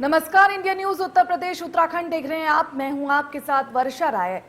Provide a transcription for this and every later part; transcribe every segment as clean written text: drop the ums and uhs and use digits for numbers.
नमस्कार, India news Uttar Pradesh Uttarakhand देख रहे हैं आप। मैं हूं आपके साथ वर्षा राय।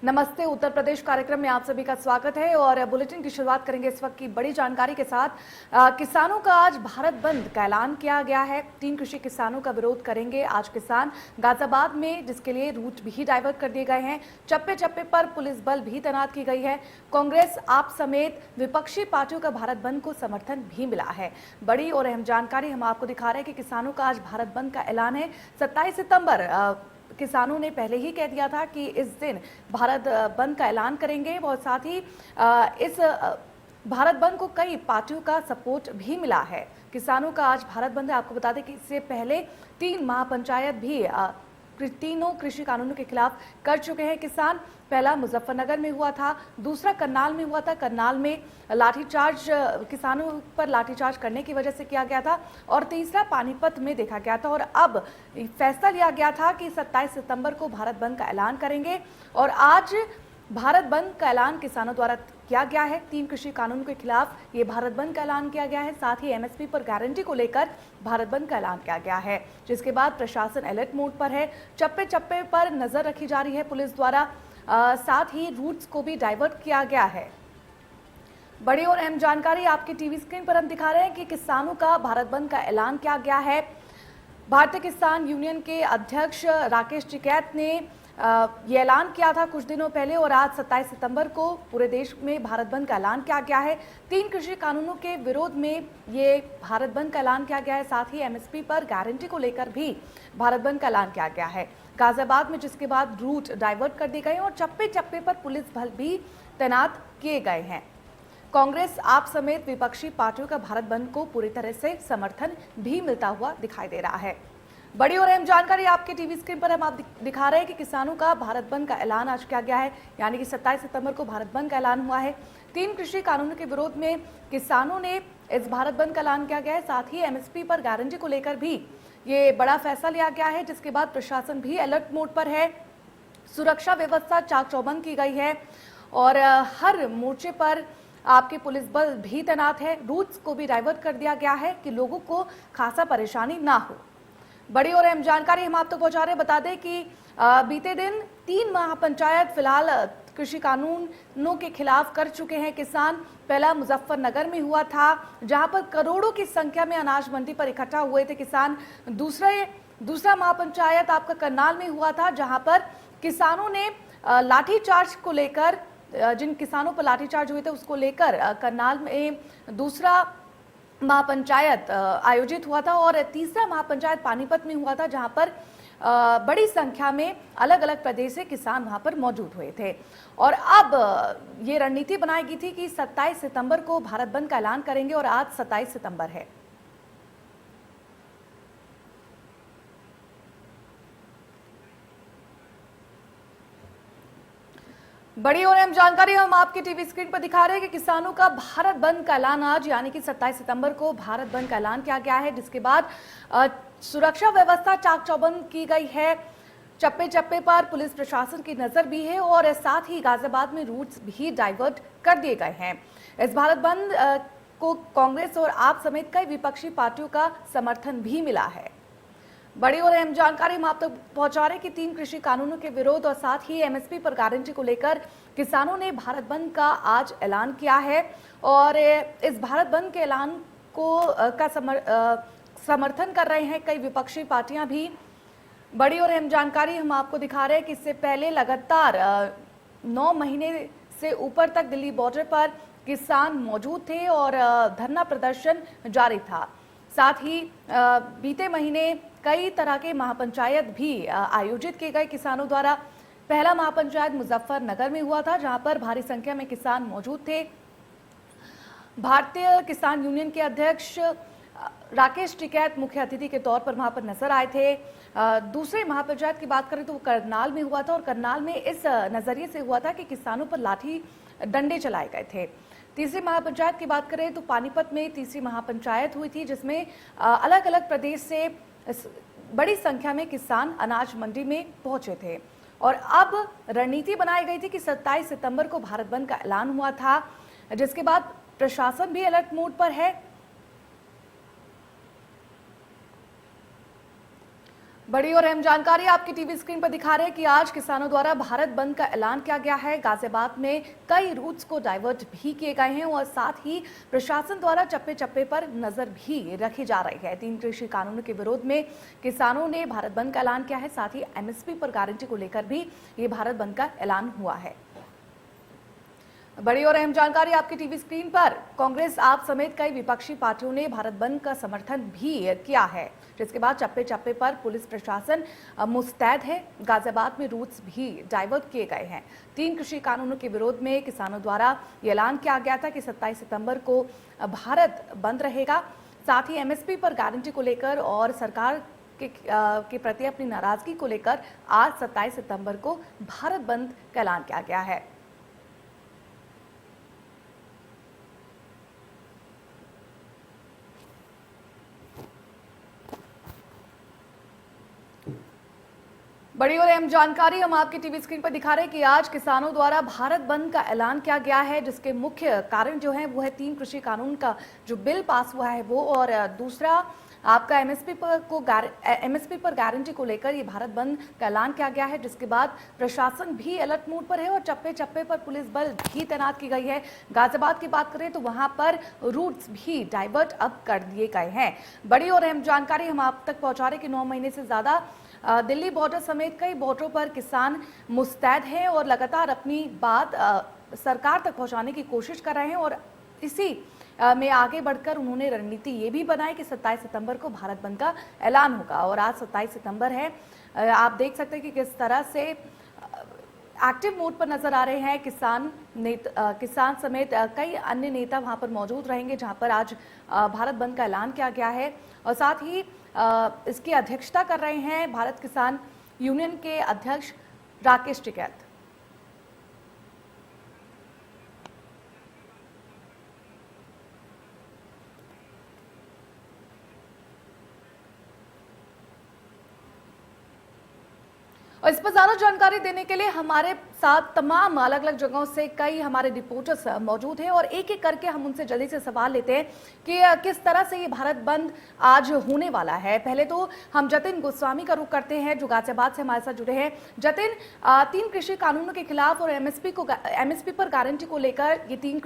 नमस्ते उत्तर प्रदेश कार्यक्रम में आप सभी का स्वागत है और बुलेटिन की शुरुआत करेंगे इस वक्त की बड़ी जानकारी के साथ। किसानों का आज भारत बंद का ऐलान किया गया है। 3 कृषि किसानों का विरोध करेंगे आज किसान गाजियाबाद में, जिसके लिए रूट भी डाइवर्ट कर दिए गए हैं। चप्पे चप्पे पर पुलिस बल भी तैनात की गई है। कांग्रेस आप समेत विपक्षी पार्टियों का भारत बंद को समर्थन भी मिला है। बड़ी और अहम जानकारी हम आपको दिखा रहे हैं कि किसानों का आज भारत बंद का ऐलान है। 27 सितंबर किसानों ने पहले ही कह दिया था कि इस दिन भारत बंद का ऐलान करेंगे और साथ ही इस भारत बंद को कई पार्टियों का सपोर्ट भी मिला है। किसानों का आज भारत बंद है। आपको बता दें कि इससे पहले 3 महापंचायत भी तीनों कृषि कानूनों के खिलाफ कर चुके हैं किसान। पहला मुजफ्फरनगर में हुआ था, दूसरा करनाल में हुआ था। करनाल में लाठीचार्ज, किसानों पर लाठीचार्ज करने की वजह से किया गया था, और तीसरा पानीपत में देखा गया था। और अब फैसला लिया गया था कि 27 सितंबर को भारत बंद का ऐलान करेंगे और आज भारत बंद का ऐलान किसानों द्वारा किया गया है। 3 कृषि कानून के खिलाफ ये भारत बंद का ऐलान किया गया है। साथ ही एमएसपी पर गारंटी को लेकर भारत बंद का ऐलान किया गया है, जिसके बाद प्रशासन अलर्ट मोड पर है। चप्पे चप्पे पर नजर रखी जा रही है पुलिस द्वारा। साथ ही रूट्स को भी डाइवर्ट किया गया है। बड़ी और अहम जानकारी आपकी टीवी स्क्रीन पर हम दिखा रहे हैं कि किसानों का भारत बंद का ऐलान किया गया है। भारतीय किसान यूनियन के अध्यक्ष राकेश टिकैत ने ये ऐलान किया था कुछ दिनों पहले, और आज 27 सितंबर को पूरे देश में भारत बंद का ऐलान किया गया है। 3 कृषि कानूनों के विरोध में ये भारत बंद का ऐलान किया गया है। साथ ही एमएसपी पर गारंटी को लेकर भी भारत बंद का ऐलान किया गया है गाजियाबाद में, जिसके बाद रूट डाइवर्ट कर दिए गए और चप्पे चप्पे पर पुलिस बल भी तैनात किए गए हैं। कांग्रेस आप समेत विपक्षी पार्टियों का भारत बंद को पूरी तरह से समर्थन भी मिलता हुआ दिखाई दे रहा है। बड़ी और अहम जानकारी आपके टीवी स्क्रीन पर हम आप दिखा रहे हैं कि किसानों का भारत बंद का ऐलान आज किया गया है, यानी कि 27 सितंबर को भारत बंद का ऐलान हुआ है। 3 कृषि कानूनों के विरोध में किसानों ने इस भारत बंद का ऐलान किया गया है। साथ ही एमएसपी पर गारंटी को लेकर भी ये बड़ा फैसला लिया गया है, जिसके बाद प्रशासन भी अलर्ट मोड पर है। सुरक्षा व्यवस्था चाक चौबंद की गई है और हर मोर्चे पर आपके पुलिस बल भी तैनात है। रूट्स को भी डाइवर्ट कर दिया गया है कि लोगों को खासा परेशानी ना हो। बड़ी और अहम जानकारी हम आप तक पहुंचा रहे हैं। बता दें कि बीते दिन 3 महापंचायत फिलहाल कृषि कानूनों के खिलाफ कर चुके हैं किसान। पहला मुजफ्फरनगर में हुआ था, जहां पर करोड़ों की संख्या में अनाज मंडी पर इकट्ठा हुए थे किसान। दूसरा महापंचायत आपका करनाल में हुआ था, जहां पर किसानों ने लाठीचार्ज को लेकर, जिन किसानों पर लाठीचार्ज हुए थे उसको लेकर करनाल में दूसरा महापंचायत आयोजित हुआ था, और तीसरा महापंचायत पानीपत में हुआ था, जहां पर बड़ी संख्या में अलग अलग प्रदेश से किसान वहां पर मौजूद हुए थे। और अब ये रणनीति बनाई गई थी कि 27 सितंबर को भारत बंद का ऐलान करेंगे, और आज 27 सितंबर है। बड़ी और अहम जानकारी हम आपके टीवी स्क्रीन पर दिखा रहे हैं कि किसानों का भारत बंद का ऐलान आज, यानी कि 27 सितंबर को भारत बंद का ऐलान किया गया है, जिसके बाद सुरक्षा व्यवस्था चाक चौबंद की गई है। चप्पे चप्पे पर पुलिस प्रशासन की नजर भी है और साथ ही गाजियाबाद में रूट्स भी डाइवर्ट कर दिए गए हैं। इस भारत बंद को कांग्रेस और आप समेत कई विपक्षी पार्टियों का समर्थन भी मिला है। बड़ी और अहम जानकारी हम आप तक पहुंचा रहे हैं कि 3 कृषि कानूनों के विरोध और साथ ही एमएसपी पर गारंटी को लेकर किसानों ने भारत बंद का आज ऐलान किया है, और इस भारत बंद के ऐलान को समर्थन कर रहे हैं कई विपक्षी पार्टियां भी। बड़ी और अहम जानकारी हम आपको दिखा रहे हैं कि इससे पहले लगातार 9 महीने से ऊपर तक दिल्ली बॉर्डर पर किसान मौजूद थे और धरना प्रदर्शन जारी था। साथ ही बीते महीने कई तरह के महापंचायत भी आयोजित किए गए किसानों द्वारा। पहला महापंचायत मुजफ्फरनगर में हुआ था, जहां पर भारी संख्या में किसान मौजूद थे। भारतीय किसान यूनियन के अध्यक्ष राकेश टिकैत मुख्य अतिथि के तौर पर वहां पर नजर आए थे। दूसरे महापंचायत की बात करें तो वो करनाल में हुआ था, और करनाल में इस नजरिए से हुआ था कि किसानों पर लाठी डंडे चलाए गए थे। तीसरी महापंचायत की बात करें तो पानीपत में तीसरी महापंचायत हुई थी, जिसमें अलग अलग प्रदेश से बड़ी संख्या में किसान अनाज मंडी में पहुंचे थे। और अब रणनीति बनाई गई थी कि 27 सितंबर को भारत बंद का ऐलान हुआ था, जिसके बाद प्रशासन भी अलर्ट मोड पर है। बड़ी और अहम जानकारी आपकी टीवी स्क्रीन पर दिखा रहे हैं कि आज किसानों द्वारा भारत बंद का ऐलान किया गया है। गाजियाबाद में कई रूट्स को डाइवर्ट भी किए गए हैं और साथ ही प्रशासन द्वारा चप्पे चप्पे पर नजर भी रखी जा रही है। 3 कृषि कानूनों के विरोध में किसानों ने भारत बंद का ऐलान किया है। साथ ही एमएसपी पर गारंटी को लेकर भी ये भारत बंद का ऐलान हुआ है। बड़ी और अहम जानकारी आपकी टीवी स्क्रीन पर। कांग्रेस आप समेत कई विपक्षी पार्टियों ने भारत बंद का समर्थन भी किया है, जिसके बाद चप्पे चप्पे पर पुलिस प्रशासन मुस्तैद है। गाजियाबाद में रूट्स भी डाइवर्ट किए गए हैं। 3 कृषि कानूनों के विरोध में किसानों द्वारा ये ऐलान किया गया था कि 27 सितंबर को भारत बंद रहेगा। साथ ही एमएसपी पर गारंटी को लेकर और सरकार के प्रति अपनी नाराजगी को लेकर आज 27 सितंबर को भारत बंद का ऐलान किया गया है। बड़ी और अहम जानकारी हम आपकी टीवी स्क्रीन पर दिखा रहे हैं कि आज किसानों द्वारा भारत बंद का ऐलान किया गया है, जिसके मुख्य कारण जो है वो है 3 कृषि कानून का जो बिल पास हुआ है वो, और दूसरा आपका एमएसपी पर गारंटी को लेकर ये भारत बंद का ऐलान किया गया है, जिसके बाद प्रशासन भी अलर्ट मोड पर है और चप्पे चप्पे पर पुलिस बल भी तैनात की गई है। गाजियाबाद की बात करें तो वहां पर रूट्स भी डाइवर्ट अब कर दिए गए हैं। बड़ी और अहम जानकारी हम आप तक पहुंचा रहे कि 9 महीने से ज्यादा दिल्ली बॉर्डर समेत कई बॉर्डरों पर किसान मुस्तैद हैं और लगातार अपनी बात सरकार तक पहुंचाने की कोशिश कर रहे हैं। और इसी में आगे बढ़कर उन्होंने रणनीति ये भी बनाई कि 27 सितंबर को भारत बंद का ऐलान होगा। और आज 27 सितंबर है। आप देख सकते हैं कि किस तरह से एक्टिव मोड पर नजर आ रहे हैं किसान समेत कई अन्य नेता वहां पर मौजूद रहेंगे, जहां पर आज भारत बंद का ऐलान किया गया है। और साथ ही इसकी अध्यक्षता कर रहे हैं भारत किसान यूनियन के अध्यक्ष राकेश टिकैत। और इस पर ज्यादा जानकारी देने के लिए हमारे साथ तमाम अलग अलग जगहों से कई हमारे रिपोर्टर्स मौजूद हैं और एक एक करके हम उनसे जल्दी से सवाल लेते हैं कि किस तरह से ये भारत बंद आज होने वाला है। पहले तो हम जतिन गोस्वामी का रुख करते हैं जो गाजियाबाद से हमारे साथ जुड़े हैं। जतिन, 3 कृषि कानूनों के खिलाफ और एमएसपी पर गारंटी को लेकर ये 3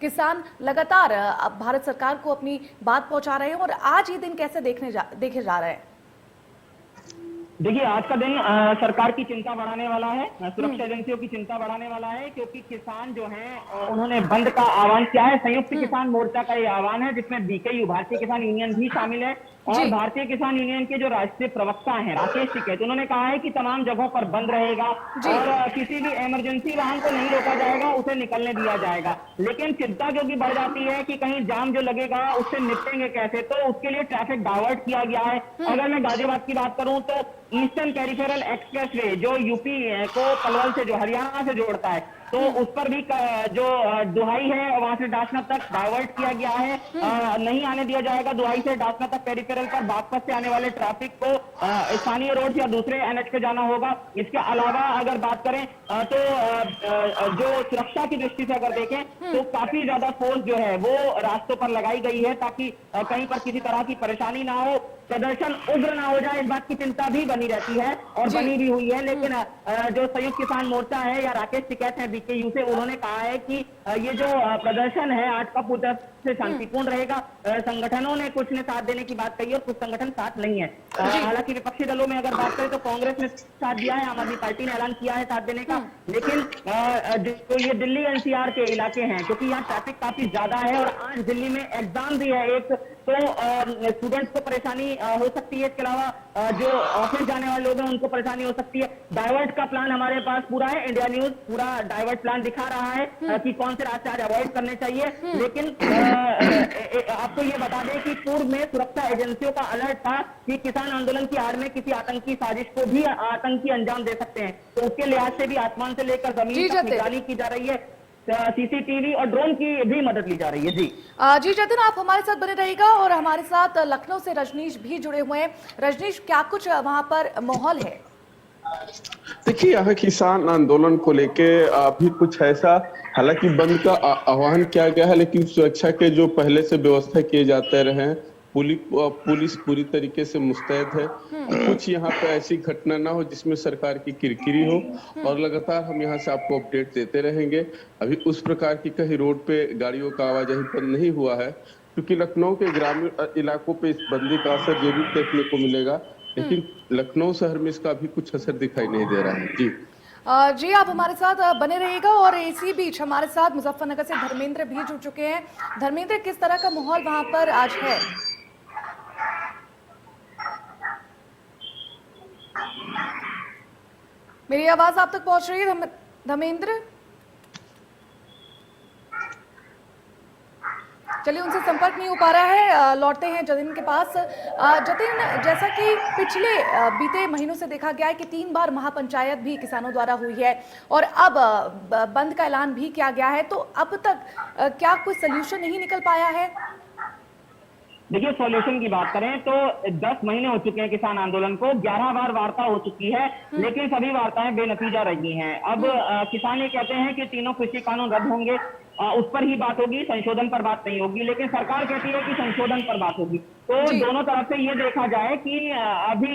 किसान लगातार भारत सरकार को अपनी बात पहुंचा रहे हैं और आज ये दिन कैसे देखे जा रहे हैं? देखिए, आज का दिन सरकार की चिंता बढ़ाने वाला है, सुरक्षा एजेंसियों की चिंता बढ़ाने वाला है, क्योंकि किसान जो हैं उन्होंने बंद का आह्वान किया है। संयुक्त किसान मोर्चा का ये आह्वान है, जिसमें बीकेयू भारतीय किसान यूनियन भी शामिल है और भारतीय किसान यूनियन के जो राष्ट्रीय प्रवक्ता हैं राकेश टिकैत, उन्होंने कहा है कि तमाम जगहों पर बंद रहेगा और किसी भी इमरजेंसी वाहन को नहीं रोका जाएगा, उसे निकलने दिया जाएगा। लेकिन चिंता क्योंकि बढ़ जाती है कि कहीं जाम जो लगेगा उससे निपटेंगे कैसे, तो उसके लिए ट्रैफिक डाइवर्ट किया गया है। अगर मैं गाजियाबाद की बात करूं तो ईस्टर्न पेरिफेरल एक्सप्रेसवे जो यूपी को पलवल से, जो हरियाणा से जोड़ता है, तो उस पर भी जो दुहाई है वहां से डासना तक डाइवर्ट किया गया है। नहीं आने दिया जाएगा दुहाई से डासना तक पेरिफेरल पर। बागपत से आने वाले ट्रैफिक को स्थानीय रोड या दूसरे एनएच पे जाना होगा। इसके अलावा अगर बात करें तो जो सुरक्षा की दृष्टि से अगर देखें तो काफी ज्यादा फोर्स जो है वो रास्तों पर लगाई गई है, ताकि कहीं पर किसी तरह की परेशानी ना हो, प्रदर्शन उग्र ना हो जाए, इस बात की चिंता भी बनी रहती है और बनी भी हुई है। लेकिन जो संयुक्त किसान मोर्चा है या राकेश टिकैत है बीकेयू से, उन्होंने कहा है कि ये जो प्रदर्शन है आज का पूरी तरह से शांतिपूर्ण रहेगा। संगठनों ने कुछ ने साथ देने की बात कही और कुछ संगठन साथ नहीं है। हालांकि विपक्षी दलों में अगर बात करें तो कांग्रेस ने साथ दिया है, आम आदमी पार्टी ने ऐलान किया है साथ देने का। लेकिन जो ये दिल्ली एनसीआर के इलाके हैं, क्योंकि यहाँ ट्रैफिक काफी ज्यादा है और आज दिल्ली में एग्जाम भी है एक, तो स्टूडेंट्स को परेशानी हो सकती है। इसके अलावा जो ऑफिस जाने वाले लोग हैं उनको परेशानी हो सकती है। डाइवर्ट का प्लान हमारे पास पूरा है, इंडिया न्यूज पूरा डाइवर्ट प्लान दिखा रहा है कि कौन से रास्ते आज अवॉइड करने चाहिए। लेकिन आपको ये बता दें कि पूर्व में सुरक्षा एजेंसियों का अलर्ट था कि किसान आंदोलन की आड़ में किसी आतंकी साजिश को भी आतंकी अंजाम दे सकते हैं, तो उसके लिहाज से भी आसमान से लेकर जमीन तक निगरानी की जा रही है। सीसीटीवी और ड्रोन की भी मदद ली जा रही है। जी जतिन, आप हमारे साथ बने रहिएगा और हमारे साथ लखनऊ से रजनीश भी जुड़े हुए हैं। रजनीश, क्या कुछ वहां पर माहौल है? देखिए, यहाँ किसान आंदोलन को लेके अभी कुछ ऐसा, हालांकि बंद का आह्वान किया गया है, लेकिन सुरक्षा के जो पहले से व्यवस्था किए जाते रहे पुलिस पूरी तरीके से मुस्तैद है। कुछ यहाँ पे ऐसी घटना ना हो जिसमें सरकार की किरकिरी हो, और लगातार हम यहाँ से आपको अपडेट देते रहेंगे। अभी उस प्रकार की कहीं रोड पे गाड़ियों का आवाजाही बंद नहीं हुआ है, क्योंकि लखनऊ के ग्रामीण इलाकों पे इस बंदी का असर जरूर देखने को मिलेगा, लेकिन लखनऊ शहर में इसका अभी कुछ असर दिखाई नहीं दे रहा है। जी जी, आप हमारे साथ बने रहिएगा। और इसी बीच हमारे साथ मुजफ्फरनगर से धर्मेंद्र भी जुड़ चुके हैं। धर्मेंद्र, किस तरह का माहौल वहां पर आज है? मेरी आवाज आप तक पहुंच रही है धर्मेंद्र? चलिए, उनसे संपर्क नहीं हो पा रहा है। लौटते हैं जतिन के पास। जतिन, जैसा कि पिछले बीते महीनों से देखा गया है कि 3 बार महापंचायत भी किसानों द्वारा हुई है और अब बंद का ऐलान भी किया गया है, तो अब तक क्या कोई सल्यूशन नहीं निकल पाया है? देखिए, सॉल्यूशन की बात करें तो 10 महीने हो चुके हैं किसान आंदोलन को। 11 बार वार्ता हो चुकी है, लेकिन सभी वार्ताएं बेनतीजा रही हैं। अब किसान ये कहते हैं कि तीनों कृषि कानून रद्द होंगे, उस पर ही बात होगी, संशोधन पर बात नहीं होगी। लेकिन सरकार कहती है कि संशोधन पर बात होगी। तो दोनों तरफ से ये देखा जाए कि अभी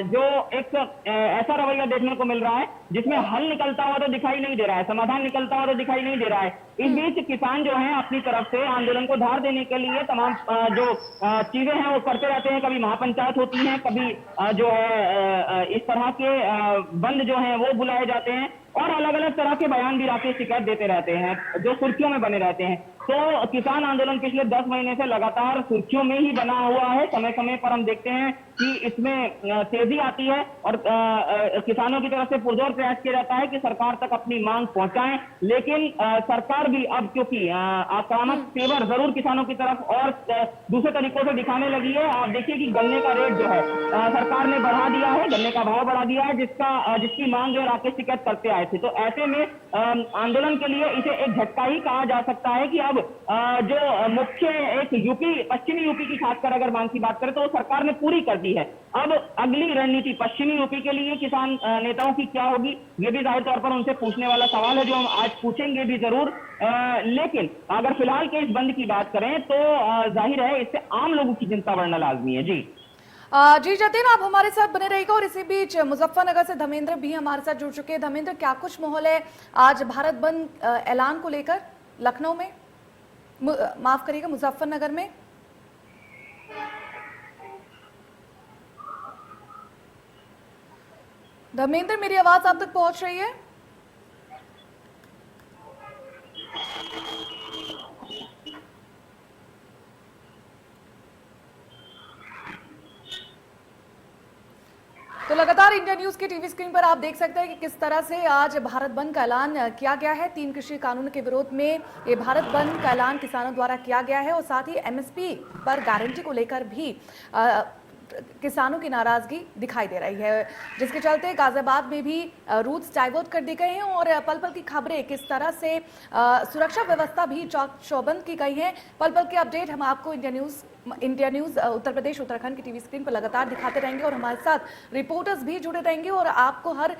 जो एक ऐसा रवैया देखने को मिल रहा है जिसमें हल निकलता हुआ तो दिखाई नहीं दे रहा है, समाधान निकलता हुआ तो दिखाई नहीं दे रहा है। इस बीच किसान जो है अपनी तरफ से आंदोलन को धार देने के लिए तमाम जो चीजें हैं वो करते रहते हैं। कभी महापंचायत होती है, कभी जो है इस तरह के बंद जो है वो बुलाए जाते हैं, और अलग अलग तरह के बयान भी राकेश टिकैत देते रहते हैं जो सुर्खियों में बने रहते हैं। तो किसान आंदोलन पिछले 10 महीने से लगातार सुर्खियों में ही बना हुआ है। समय समय पर हम देखते हैं कि इसमें तेजी आती है और किसानों की तरफ से पुरजोर प्रयास किया जाता है कि सरकार तक अपनी मांग पहुंचाएं। लेकिन सरकार भी अब क्योंकि आक्रामक तेवर जरूर किसानों की तरफ और दूसरे तरीकों से दिखाने लगी है। आप देखिए कि गन्ने का रेट जो है सरकार ने बढ़ा दिया है, गन्ने का भाव बढ़ा दिया है, जिसकी मांग जो राकेश टिकैत करते आए थे। तो ऐसे में आंदोलन के लिए इसे एक झटका ही कहा जा सकता है कि अब जो मुख्य एक यूपी, पश्चिमी यूपी की खासकर अगर मांग की बात करें तो सरकार ने पूरी कर दी है। अब अगली रणनीति पश्चिमी यूपी के लिए किसान नेताओं की क्या होगी, ये भी जाहिर तौर पर उनसे पूछने वाला सवाल है, जो हम आज पूछेंगे भी जरूर। लेकिन अगर फिलहाल के इस बंद की बात करें तो जाहिर है इससे आम लोगों की चिंता बढ़ना लाजमी है। जी जी जतिन, आप हमारे साथ बने रहिएगा। और इसी बीच मुजफ्फरनगर से धर्मेंद्र भी हमारे साथ जुड़ चुके हैं। धर्मेंद्र, क्या कुछ माहौल है आज भारत बंद ऐलान को लेकर लखनऊ में, माफ करिएगा मुजफ्फरनगर में? धर्मेंद्र, मेरी आवाज आप तक पहुंच रही है? तो लगातार इंडिया न्यूज की टीवी स्क्रीन पर आप देख सकते हैं कि किस तरह से आज भारत बंद का ऐलान किया गया है। 3 कृषि कानून के विरोध में ये भारत बंद का ऐलान किसानों द्वारा किया गया है और साथ ही एमएसपी पर गारंटी को लेकर भी किसानों की नाराजगी दिखाई दे रही है, जिसके चलते गाजियाबाद में भी रूट्स डाइवर्ट कर दिए गए हैं और पल पल की खबरें किस तरह से सुरक्षा व्यवस्था भी चौबंद की गई है। पल पल के अपडेट हम आपको इंडिया न्यूज उत्तर प्रदेश उत्तराखंड की टीवी स्क्रीन पर लगातार दिखाते रहेंगे और हमारे साथ रिपोर्टर्स भी जुड़े रहेंगे और आपको हर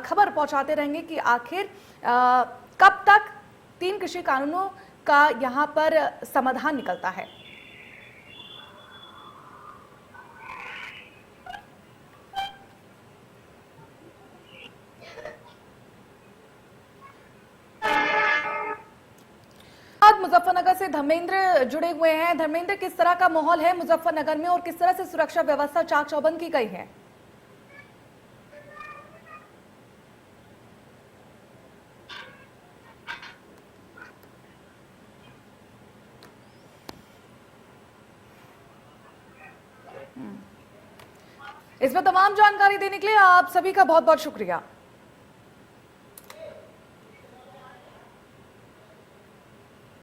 खबर पहुंचाते रहेंगे कि आखिर कब तक 3 कृषि कानूनों का यहां पर समाधान निकलता है। मुजफ्फरनगर से धर्मेंद्र जुड़े हुए हैं। धर्मेंद्र, किस तरह का माहौल है मुजफ्फरनगर में और किस तरह से सुरक्षा व्यवस्था चाक चौबंद की गई है? इस पर तमाम जानकारी देने के लिए आप सभी का बहुत बहुत शुक्रिया।